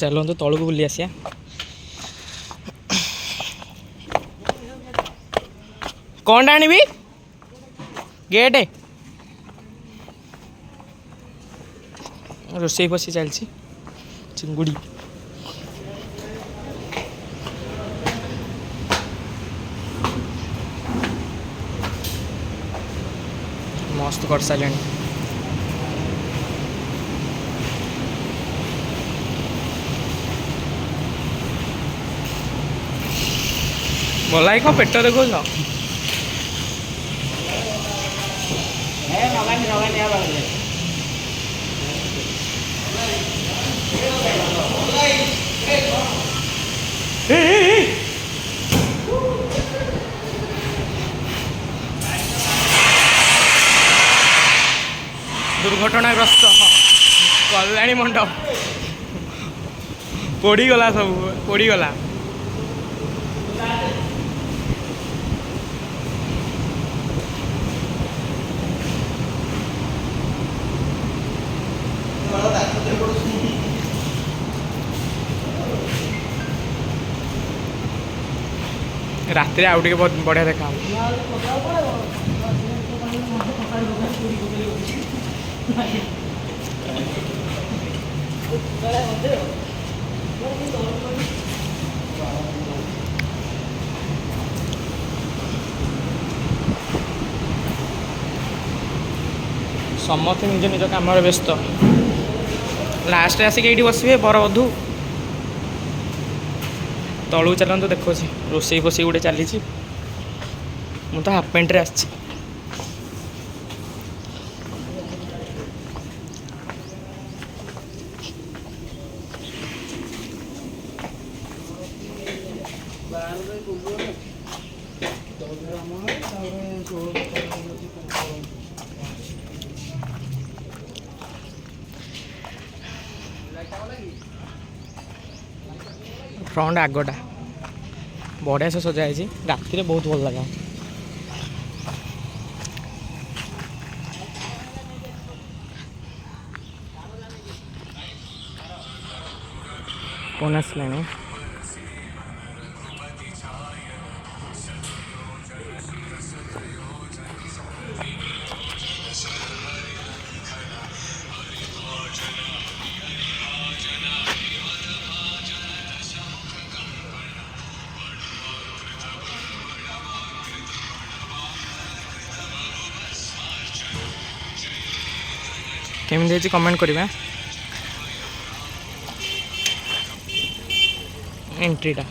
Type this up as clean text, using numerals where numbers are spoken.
चलते तौक बुली आसिया कौन आनी गेट रोसई फसी चलती चिंगुड़ी मस्त कर सारे भलाई कौन पेट देखो दुर्घटनाग्रस्त कल्याणी मंडप पोड़गला सब पोड़गला रात आउ टे बहुत बढ़िया देखा समस्त निज निज कम व्यस्त लास्ट आसिक ये बसवे बरवधु तलू चलते देखो रोसई फोसई गोटे चली मु तो हाफ पैंट रे आसी फ्रंट आगटा बढ़िया से सजाई राति बहुत भल लगा कौन आसला केमी कमेंट करिबा एंट्रीटा